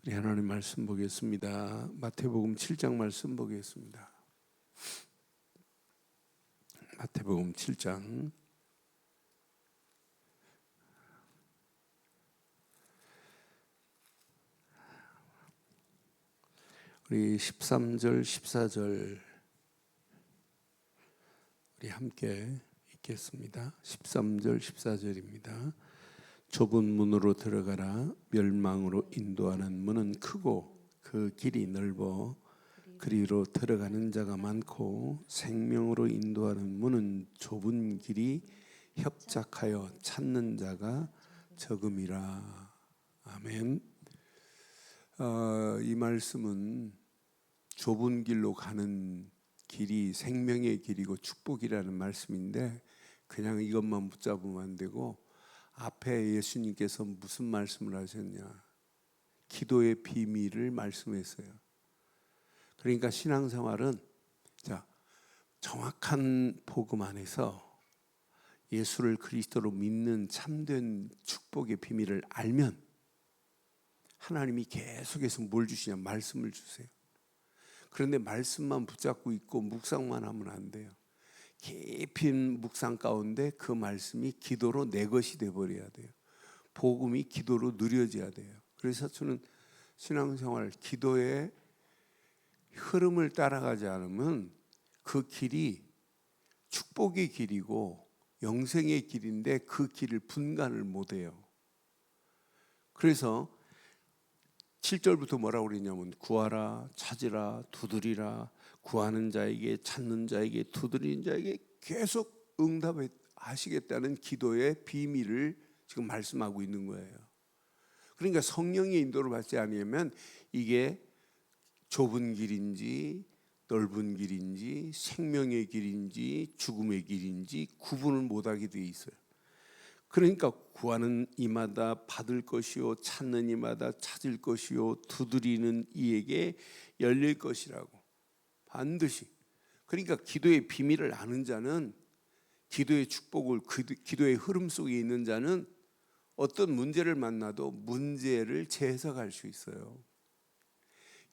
우리 하나님 말씀 보겠습니다. 마태복음 7장 말씀 보겠습니다. 마태복음 7장 우리 13절 14절 우리 함께 읽겠습니다. 13절 14절입니다. 좁은 문으로 들어가라. 멸망으로 인도하는 문은 크고 그 길이 넓어 그리로 들어가는 자가 많고 생명으로 인도하는 문은 좁은 길이 협착하여 찾는 자가 적음이라. 아멘. 이 말씀은 좁은 길로 가는 길이 생명의 길이고 축복이라는 말씀인데 그냥 이것만 붙잡으면 안 되고 앞에 예수님께서 무슨 말씀을 하셨냐? 기도의 비밀을 말씀했어요. 그러니까 신앙생활은 정확한 복음 안에서 예수를 그리스도로 믿는 참된 축복의 비밀을 알면 하나님이 계속해서 뭘 주시냐? 말씀을 주세요. 그런데 말씀만 붙잡고 있고 묵상만 하면 안 돼요. 깊은 묵상 가운데 그 말씀이 기도로 내 것이 되어버려야 돼요. 복음이 기도로 누려져야 돼요. 그래서 저는 신앙생활 기도의 흐름을 따라가지 않으면 그 길이 축복의 길이고 영생의 길인데 그 길을 분간을 못해요. 그래서 7절부터 뭐라고 그랬냐면 구하라, 찾으라, 두드리라. 구하는 자에게, 찾는 자에게, 두드리는 자에게 계속 응답하시겠다는 기도의 비밀을 지금 말씀하고 있는 거예요. 그러니까 성령의 인도를 받지 않으면 이게 좁은 길인지 넓은 길인지 생명의 길인지 죽음의 길인지 구분을 못하게 돼 있어요. 그러니까 구하는 이마다 받을 것이요, 찾는 이마다 찾을 것이요, 두드리는 이에게 열릴 것이라고. 반드시. 그러니까 기도의 비밀을 아는 자는, 기도의 축복을, 기도의 흐름 속에 있는 자는 어떤 문제를 만나도 문제를 재해석할 수 있어요.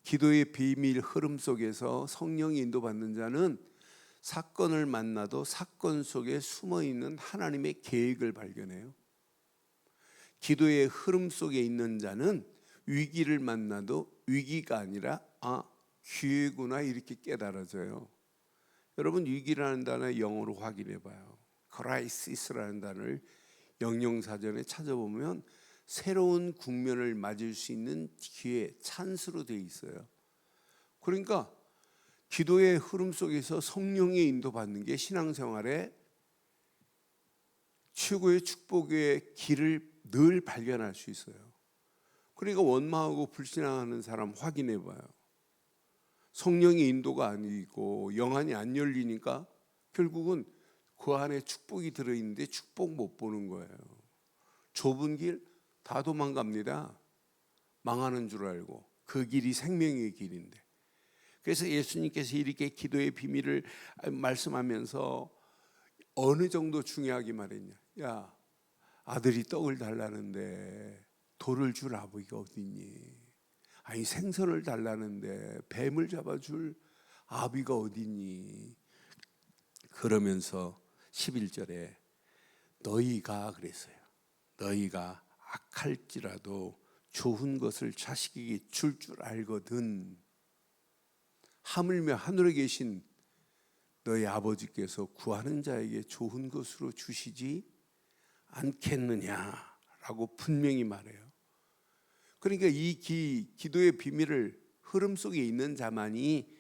기도의 비밀 흐름 속에서 성령이 인도받는 자는 사건을 만나도 사건 속에 숨어있는 하나님의 계획을 발견해요. 기도의 흐름 속에 있는 자는 위기를 만나도 위기가 아니라 기회구나 이렇게 깨달아져요. 여러분, 위기라는 단어 영어로 확인해 봐요. 크라이시스라는 단어를 영영사전에 찾아보면 새로운 국면을 맞을 수 있는 기회, 찬스로 되어 있어요. 그러니까 기도의 흐름 속에서 성령의 인도받는 게 신앙생활의 최고의 축복의 길을 늘 발견할 수 있어요. 그러니까 원망하고 불신앙하는 사람 확인해 봐요. 성령의 인도가 아니고 영안이 안 열리니까 결국은 그 안에 축복이 들어있는데 축복 못 보는 거예요. 좁은 길 다 도망갑니다. 망하는 줄 알고. 그 길이 생명의 길인데. 그래서 예수님께서 이렇게 기도의 비밀을 말씀하면서 어느 정도 중요하게 말했냐? 야, 아들이 떡을 달라는데 돌을 줄 아버지가 어딨니? 아니, 생선을 달라는데 뱀을 잡아줄 아비가 어딨니? 그러면서 11절에 너희가 그랬어요. 너희가 악할지라도 좋은 것을 자식에게 줄 알거든. 하물며 하늘에 계신 너희 아버지께서 구하는 자에게 좋은 것으로 주시지 않겠느냐라고 분명히 말해요. 그러니까 이 기도의 비밀을 흐름 속에 있는 자만이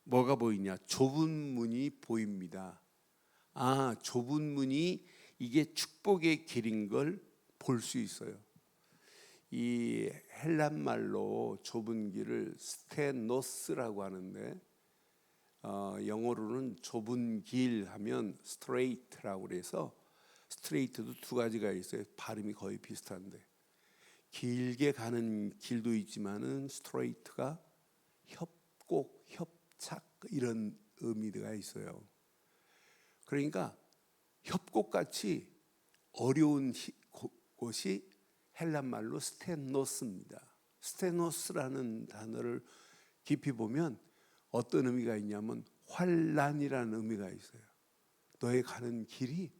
뭐가 보이냐? 좁은 문이 보입니다. 좁은 문이 이게 축복의 길인 걸 볼 수 있어요. 이 헬란 말로 좁은 길을 스테노스라고 하는데 영어로는 좁은 길 하면 스트레이트라고 그래서 스트레이트도 두 가지가 있어요. 발음이 거의 비슷한데 길게 가는 길도 있지만은 스트레이트가 협곡, 협착 이런 의미가 있어요. 그러니까 협곡같이 어려운 곳이 헬란 말로 스테노스입니다. 스테노스라는 단어를 깊이 보면 어떤 의미가 있냐면 환난이라는 의미가 있어요. 너의 가는 길이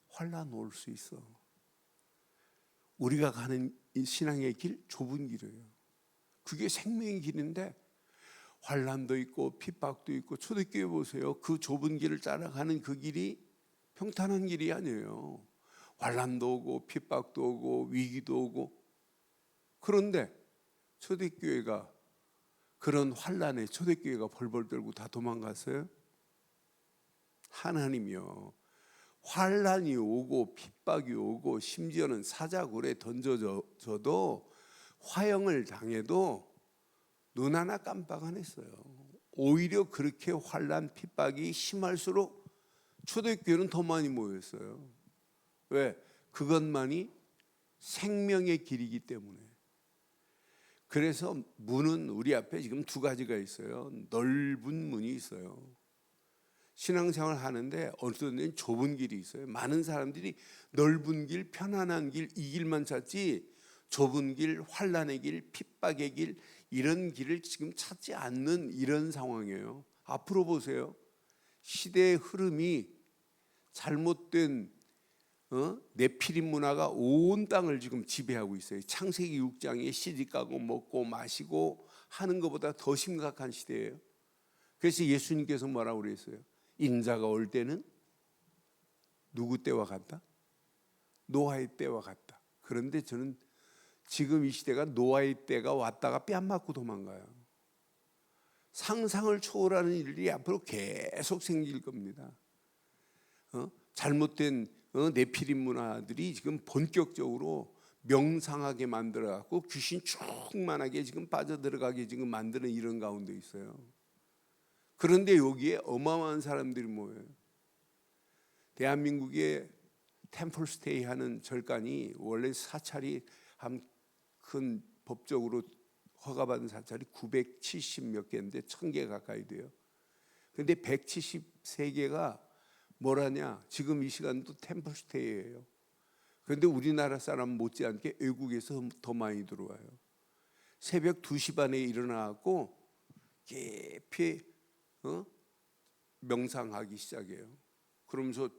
환난 올 수 있어. 우리가 가는 이 신앙의 길 좁은 길이에요. 그게 생명의 길인데 환난도 있고 핍박도 있고, 초대교회 보세요. 그 좁은 길을 따라가는 그 길이 평탄한 길이 아니에요. 환난도 오고 핍박도 오고 위기도 오고. 그런데 초대교회가 그런 환난에 초대교회가 벌벌 떨고 다 도망갔어요? 하나님이요, 환난이 오고 핍박이 오고 심지어는 사자굴에 던져져도 화형을 당해도 눈 하나 깜빡 안 했어요. 오히려 그렇게 환난 핍박이 심할수록 초대교회는 더 많이 모였어요. 왜? 그것만이 생명의 길이기 때문에. 그래서 문은 우리 앞에 지금 두 가지가 있어요. 넓은 문이 있어요. 신앙생활 하는데 어떤 데는 좁은 길이 있어요. 많은 사람들이 넓은 길, 편안한 길, 이 길만 찾지 좁은 길, 환난의 길, 핍박의 길, 이런 길을 지금 찾지 않는 이런 상황이에요. 앞으로 보세요. 시대의 흐름이 잘못된 네피림 문화가 온 땅을 지금 지배하고 있어요. 창세기 6장에 시집가고 먹고 마시고 하는 것보다 더 심각한 시대예요. 그래서 예수님께서 뭐라고 그랬어요? 인자가 올 때는 누구 때와 같다? 노아의 때와 같다. 그런데 저는 지금 이 시대가 노아의 때가 왔다가 뺨 맞고 도망가요. 상상을 초월하는 일이 앞으로 계속 생길 겁니다. 잘못된 네피림 문화들이 지금 본격적으로 명상하게 만들어갖고 귀신 충만하게 지금 빠져들어가게 지금 만드는 이런 가운데 있어요. 그런데 여기에 어마어마한 사람들이 모여요. 대한민국의 템플스테이 하는 절간이 원래 사찰이 한 큰 법적으로 허가받은 사찰이 970 몇 개인데 1000개 가까이 돼요. 그런데 173개가 뭐라냐? 지금 이 시간도 템플스테이예요. 그런데 우리나라 사람 못지않게 외국에서 더 많이 들어와요. 새벽 2시 반에 일어나고 깊이 명상하기 시작해요. 그러면서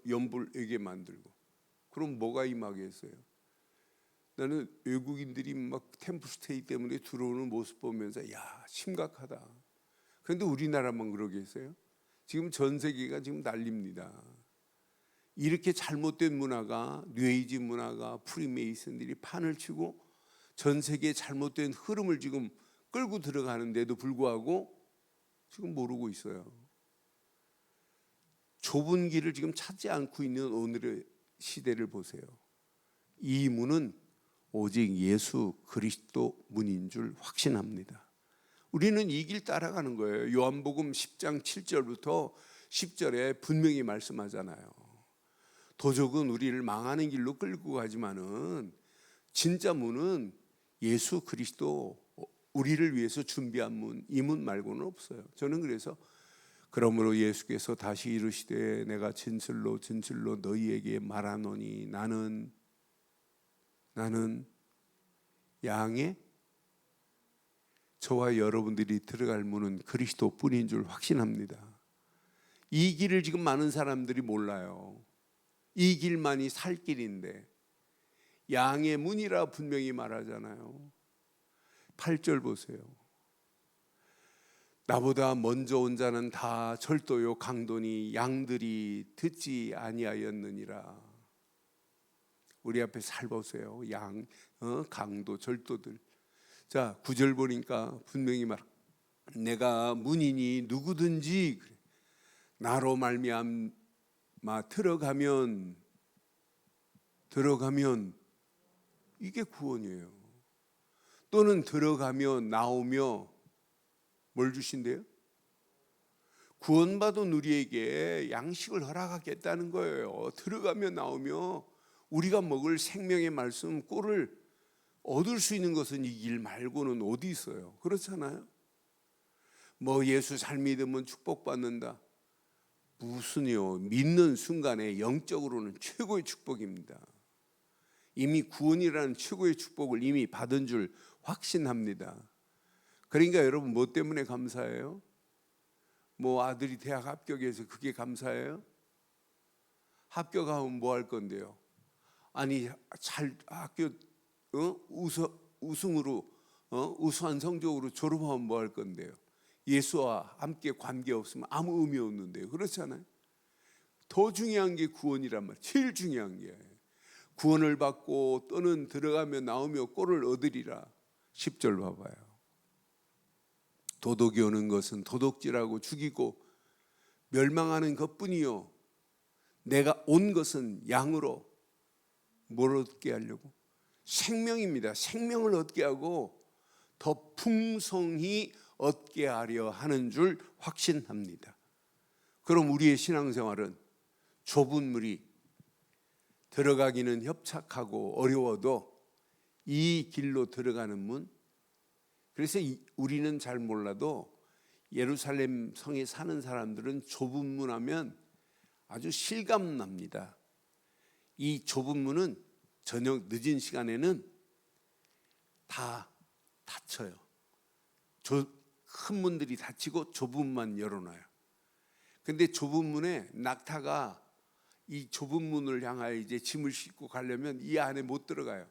연불에게 만들고. 그럼 뭐가 임하겠어요? 나는 외국인들이 막 템플스테이 때문에 들어오는 모습 보면서 야, 심각하다. 그런데 우리나라만 그러겠어요? 지금 전 세계가 지금 난립니다. 이렇게 잘못된 문화가, 뇌이지 문화가, 프리메이슨들이 판을 치고 전 세계의 잘못된 흐름을 지금 끌고 들어가는데도 불구하고 지금 모르고 있어요. 좁은 길을 지금 찾지 않고 있는 오늘의 시대를 보세요. 이 문은 오직 예수 그리스도 문인 줄 확신합니다. 우리는 이 길 따라가는 거예요. 요한복음 10장 7절부터 10절에 분명히 말씀하잖아요. 도적은 우리를 망하는 길로 끌고 가지만은 진짜 문은 예수 그리스도, 우리를 위해서 준비한 문, 이 문 말고는 없어요. 저는 그래서 그러므로 예수께서 다시 이르시되 내가 진실로 진실로 너희에게 말하노니 나는 양의, 저와 여러분들이 들어갈 문은 그리스도뿐인 줄 확신합니다. 이 길을 지금 많은 사람들이 몰라요. 이 길만이 살 길인데 양의 문이라 분명히 말하잖아요. 8절 보세요. 나보다 먼저 온 자는 다 절도요 강도니 양들이 듣지 아니하였느니라. 우리 앞에 살 보세요. 양, 강도, 절도들. 자, 9절 보니까 분명히 내가 문이니 누구든지 나로 말미암아 들어가면 이게 구원이에요. 또는 들어가며 나오며 뭘 주신대요? 구원받은 우리에게 양식을 허락하겠다는 거예요. 들어가며 나오며 우리가 먹을 생명의 말씀, 꼴을 얻을 수 있는 것은 이 길 말고는 어디 있어요? 그렇잖아요. 뭐 예수 잘 믿으면 축복받는다. 무슨요? 믿는 순간에 영적으로는 최고의 축복입니다. 이미 구원이라는 최고의 축복을 이미 받은 줄 확신합니다. 그러니까 여러분 뭐 때문에 감사해요? 뭐 아들이 대학 합격해서 그게 감사해요? 합격하면 뭐 할 건데요? 아니 잘 학교 우승으로 우수한 성적으로 졸업하면 뭐 할 건데요? 예수와 함께 관계 없으면 아무 의미 없는데요. 그렇잖아요. 더 중요한 게 구원이란 말. 제일 중요한 게 구원을 받고 또는 들어가며 나오며 꼴을 얻으리라. 10절 봐봐요. 도둑이 오는 것은 도둑질하고 죽이고 멸망하는 것뿐이요 내가 온 것은 양으로 뭘 얻게 하려고? 생명입니다. 생명을 얻게 하고 더 풍성히 얻게 하려 하는 줄 확신합니다. 그럼 우리의 신앙생활은 좁은 물이 들어가기는 협착하고 어려워도 이 길로 들어가는 문. 그래서 우리는 잘 몰라도 예루살렘 성에 사는 사람들은 좁은 문 하면 아주 실감납니다. 이 좁은 문은 저녁 늦은 시간에는 다 닫혀요. 큰 문들이 닫히고 좁은 문만 열어놔요. 근데 좁은 문에 낙타가 이 좁은 문을 향하여 이제 짐을 싣고 가려면 이 안에 못 들어가요.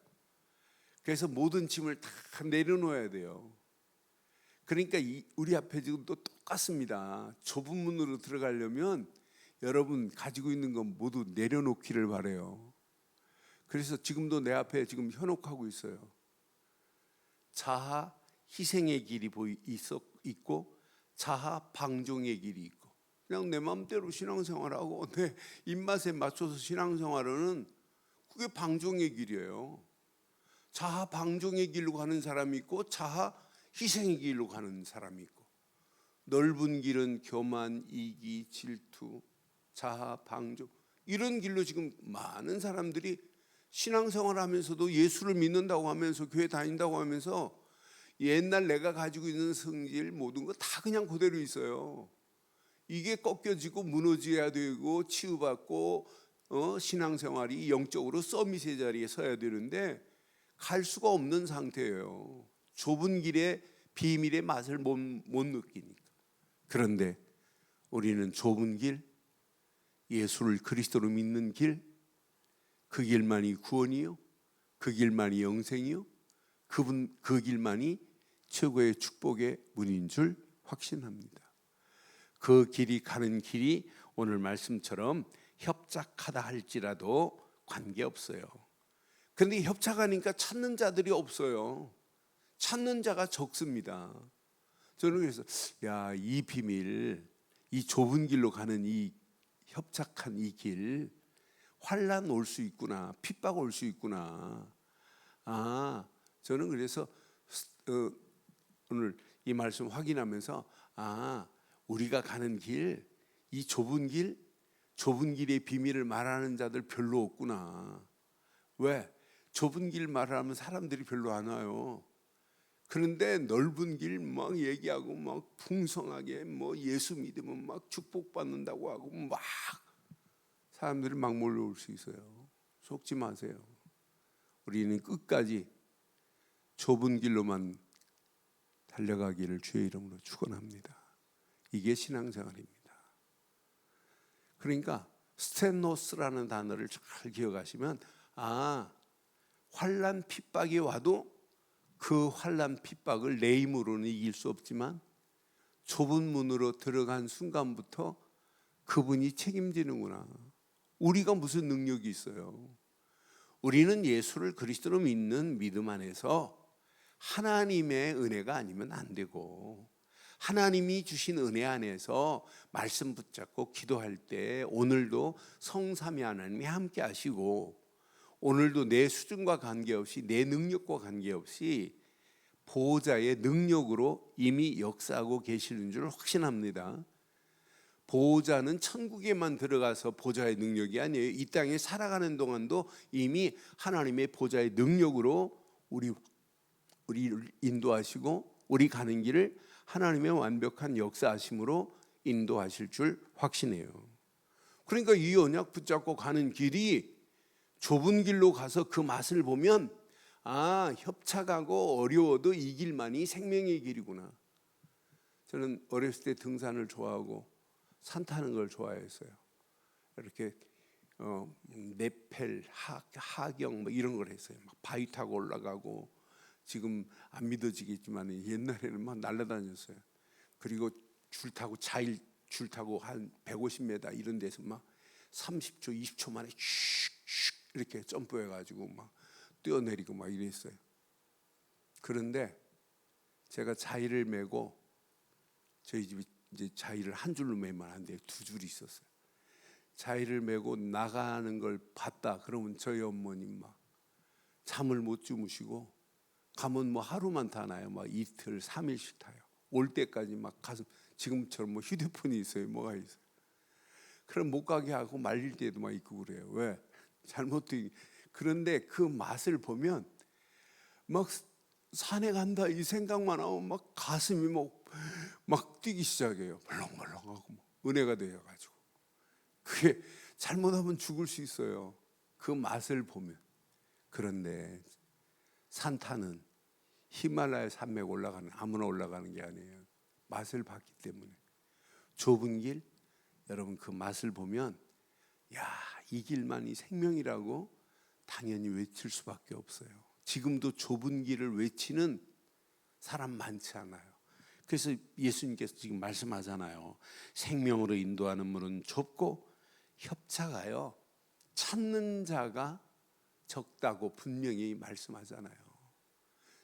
그래서 모든 짐을 다 내려놓아야 돼요. 그러니까 우리 앞에 지금 또 똑같습니다. 좁은 문으로 들어가려면 여러분 가지고 있는 건 모두 내려놓기를 바라요. 그래서 지금도 내 앞에 지금 현혹하고 있어요. 자아 희생의 길이 있고 자아 방종의 길이 있고 그냥 내 마음대로 신앙생활하고 내 입맛에 맞춰서 신앙생활하는 그게 방종의 길이에요. 자아 방종의 길로 가는 사람이 있고 자아 희생의 길로 가는 사람이 있고 넓은 길은 교만, 이기, 질투, 자아, 방종 이런 길로 지금 많은 사람들이 신앙생활 하면서도 예수를 믿는다고 하면서 교회 다닌다고 하면서 옛날 내가 가지고 있는 성질 모든 거 다 그냥 그대로 있어요. 이게 꺾여지고 무너져야 되고 치유받고 신앙생활이 영적으로 서밋의 자리에 서야 되는데 갈 수가 없는 상태예요. 좁은 길에 비밀의 맛을 못 느끼니까. 그런데 우리는 좁은 길, 예수를 그리스도로 믿는 길, 그 길만이 구원이요, 그 길만이 영생이요, 그 길만이 최고의 축복의 문인 줄 확신합니다. 그 길이 가는 길이 오늘 말씀처럼 협착하다 할지라도 관계없어요. 그런데 협착하니까 찾는 자들이 없어요. 찾는 자가 적습니다. 저는 그래서 이 비밀, 이 좁은 길로 가는 이 협착한 이 길, 환난 올 수 있구나, 핍박 올 수 있구나. 저는 그래서 오늘 이 말씀 확인하면서 우리가 가는 길, 이 좁은 길의 비밀을 말하는 자들 별로 없구나. 왜? 좁은 길 말하면 사람들이 별로 안 와요. 그런데 넓은 길 막 얘기하고 막 풍성하게 뭐 예수 믿으면 막 축복받는다고 하고 막 사람들이 막 몰려올 수 있어요. 속지 마세요. 우리는 끝까지 좁은 길로만 달려가기를 주의 이름으로 축원합니다. 이게 신앙생활입니다. 그러니까 스테노스라는 단어를 잘 기억하시면 환난 핍박이 와도 그 환난 핍박을 내 힘으로는 이길 수 없지만 좁은 문으로 들어간 순간부터 그분이 책임지는구나. 우리가 무슨 능력이 있어요? 우리는 예수를 그리스도로 믿는 믿음 안에서 하나님의 은혜가 아니면 안 되고 하나님이 주신 은혜 안에서 말씀 붙잡고 기도할 때 오늘도 성삼위 하나님이 함께 하시고 오늘도 내 수준과 관계없이 내 능력과 관계없이 보호자의 능력으로 이미 역사하고 계시는 줄 확신합니다. 보호자는 천국에만 들어가서 보좌의 능력이 아니에요. 이 땅에 살아가는 동안도 이미 하나님의 보좌의 능력으로 우리를 인도하시고 우리 가는 길을 하나님의 완벽한 역사하심으로 인도하실 줄 확신해요. 그러니까 이 언약 붙잡고 가는 길이 좁은 길로 가서 그 맛을 보면 협착하고 어려워도 이 길만이 생명의 길이구나. 저는 어렸을 때 등산을 좋아하고 산 타는 걸 좋아했어요. 이렇게 네펠, 하경 뭐 이런 걸 했어요. 막 바위 타고 올라가고, 지금 안 믿어지겠지만 옛날에는 막 날아다녔어요. 그리고 줄 타고 자일 줄 타고 한 150m 이런 데서 막 30초, 20초 만에 슉슉 이렇게 점프해가지고 막 뛰어내리고 막 이랬어요. 그런데 제가 자일을 메고, 저희 집이 이제 자일을 한 줄로 메면 안 돼요. 두 줄이 있었어요. 자일을 메고 나가는 걸 봤다 그러면 저희 어머님 막 잠을 못 주무시고, 가면 뭐 하루만 타나요? 막 이틀, 3일씩 타요. 올 때까지 막 가슴, 지금처럼 뭐 휴대폰이 있어요, 뭐가 있어요. 그럼 못 가게 하고 말릴 때도 막 있고 그래요. 왜? 잘못되기. 그런데 그 맛을 보면 막 산에 간다 이 생각만 하면 막 가슴이 막 뛰기 시작해요. 벌렁벌렁하고 은혜가 되어가지고. 그게 잘못하면 죽을 수 있어요. 그 맛을 보면. 그런데 산타는 히말라야 산맥 올라가는, 아무나 올라가는 게 아니에요. 맛을 봤기 때문에. 좁은 길, 여러분 그 맛을 보면 이 길만이 생명이라고 당연히 외칠 수밖에 없어요. 지금도 좁은 길을 외치는 사람 많지 않아요. 그래서 예수님께서 지금 말씀하잖아요. 생명으로 인도하는 문은 좁고 협착하여 찾는 자가 적다고 분명히 말씀하잖아요.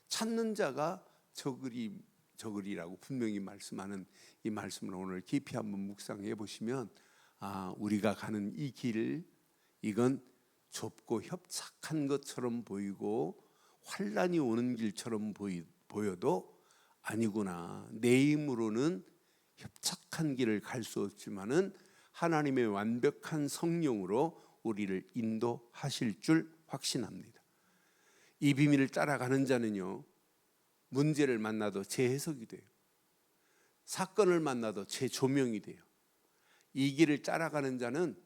찾는 자가 적으리라고 분명히 말씀하는 이 말씀을 오늘 깊이 한번 묵상해 보시면 우리가 가는 이 길, 이건 좁고 협착한 것처럼 보이고 환난이 오는 길처럼 보여도 아니구나. 내 힘으로는 협착한 길을 갈 수 없지만은 하나님의 완벽한 성령으로 우리를 인도하실 줄 확신합니다. 이 비밀을 따라가는 자는요, 문제를 만나도 재해석이 돼요. 사건을 만나도 재조명이 돼요. 이 길을 따라가는 자는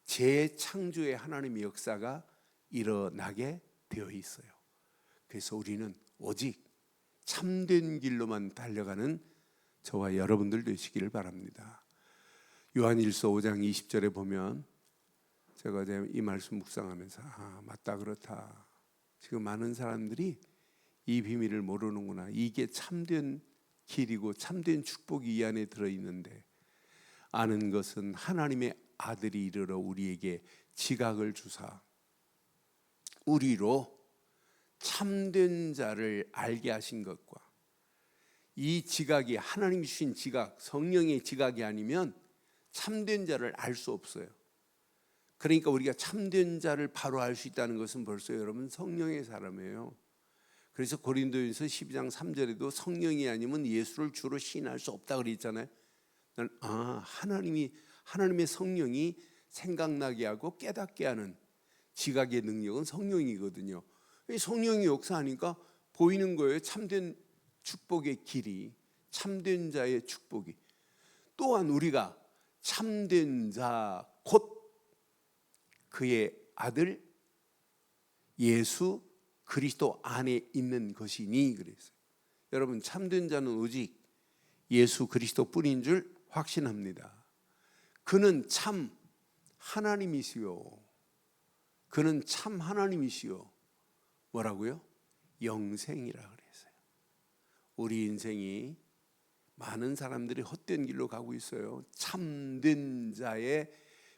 재창조의 하나님의 역사가 일어나게 되어 있어요. 그래서 우리는 오직 참된 길로만 달려가는 저와 여러분들 되시기를 바랍니다. 요한일서 5장 20절에 보면, 제가 이 말씀 묵상하면서 맞다, 그렇다. 지금 많은 사람들이 이 비밀을 모르는구나. 이게 참된 길이고 참된 축복이 이 안에 들어있는데, 아는 것은 하나님의 아들이 이르러 우리에게 지각을 주사 우리로 참된 자를 알게 하신 것과, 이 지각이 하나님이 주신 지각, 성령의 지각이 아니면 참된 자를 알 수 없어요. 그러니까 우리가 참된 자를 바로 알 수 있다는 것은 벌써 여러분 성령의 사람이에요. 그래서 고린도전서 12장 3절에도 성령이 아니면 예수를 주로 시인할 수 없다 그랬잖아요. 하나님의 성령이 생각나게 하고 깨닫게 하는 지각의 능력은 성령이거든요. 성령이 역사하니까 보이는 거예요. 참된 축복의 길이, 참된 자의 축복이. 또한 우리가 참된 자 곧 그의 아들 예수 그리스도 안에 있는 것이니 그랬어요. 여러분, 참된 자는 오직 예수 그리스도뿐인 줄 확신합니다. 그는 참 하나님이시요. 그는 참 하나님이시요. 뭐라고요? 영생이라 그랬어요. 우리 인생이 많은 사람들이 헛된 길로 가고 있어요. 참된 자의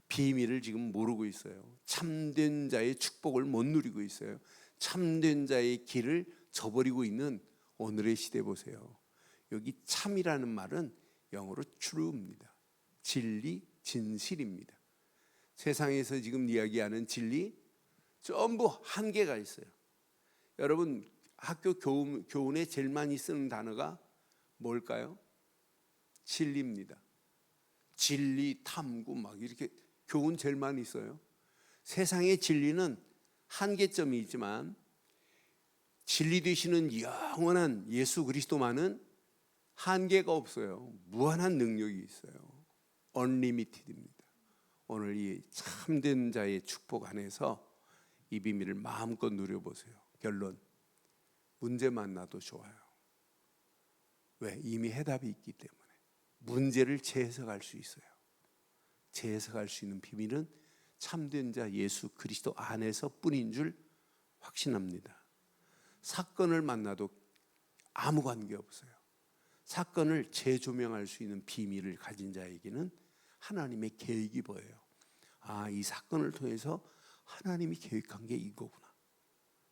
비밀을 지금 모르고 있어요. 참된 자의 축복을 못 누리고 있어요. 참된 자의 길을 저버리고 있는 오늘의 시대 보세요. 여기 참이라는 말은 영어로 true입니다. 진리, 진실입니다. 세상에서 지금 이야기하는 진리 전부 한계가 있어요. 여러분, 학교 교훈에 제일 많이 쓰는 단어가 뭘까요? 진리입니다. 진리, 탐구 막 이렇게 교훈 제일 많이 써요. 세상의 진리는 한계점이 있지만 진리 되시는 영원한 예수 그리스도만은 한계가 없어요. 무한한 능력이 있어요. unlimited입니다. 오늘 이 참된 자의 축복 안에서 이 비밀을 마음껏 누려보세요. 결론, 문제 만나도 좋아요. 왜? 이미 해답이 있기 때문에. 문제를 재해석할 수 있어요. 재해석할 수 있는 비밀은 참된 자 예수 그리스도 안에서 뿐인 줄 확신합니다. 사건을 만나도 아무 관계 없어요. 사건을 재조명할 수 있는 비밀을 가진 자에게는 하나님의 계획이 보여요. 아, 이 사건을 통해서 하나님이 계획한 게 이거구나.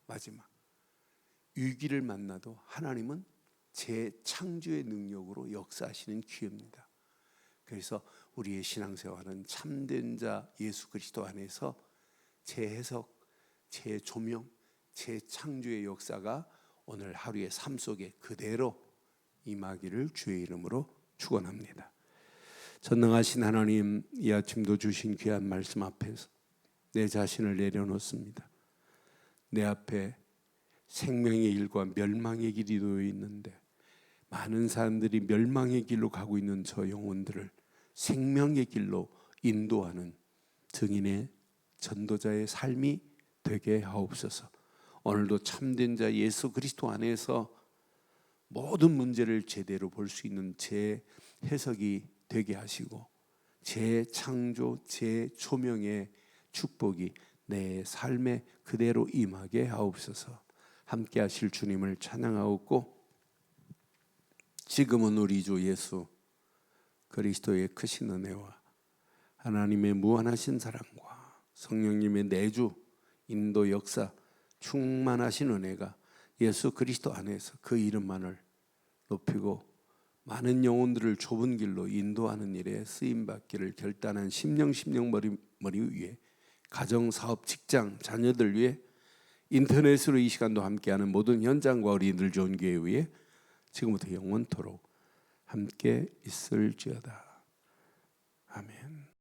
마지막, 위기를 만나도 하나님은 재창조의 능력으로 역사하시는 기회입니다. 그래서 우리의 신앙생활은 참된 자 예수 그리스도 안에서 재해석, 재조명, 재창조의 역사가 오늘 하루의 삶 속에 그대로 임하기를 주의 이름으로 축원합니다. 전능하신 하나님, 이 아침도 주신 귀한 말씀 앞에서 내 자신을 내려놓습니다. 내 앞에 생명의 길과 멸망의 길이 놓여 있는데 많은 사람들이 멸망의 길로 가고 있는 저 영혼들을 생명의 길로 인도하는 증인의 전도자의 삶이 되게 하옵소서. 오늘도 참된 자 예수 그리스도 안에서 모든 문제를 제대로 볼 수 있는 재해석이 되게 하시고 재창조, 재조명의 축복이 내 삶에 그대로 임하게 하옵소서. 함께 하실 주님을 찬양하옵고, 지금은 우리 주 예수 그리스도의 크신 은혜와 하나님의 무한하신 사랑과 성령님의 내주 인도 역사 충만하신 은혜가 예수 그리스도 안에서 그 이름만을 높이고 많은 영혼들을 좁은 길로 인도하는 일에 쓰임받기를 결단한 심령 머리 위에 가정, 사업, 직장, 자녀들 위해 인터넷으로 이 시간도 함께하는 모든 현장과 어린이들 좋은 교회 위에 지금부터 영원토록 함께 있을지어다.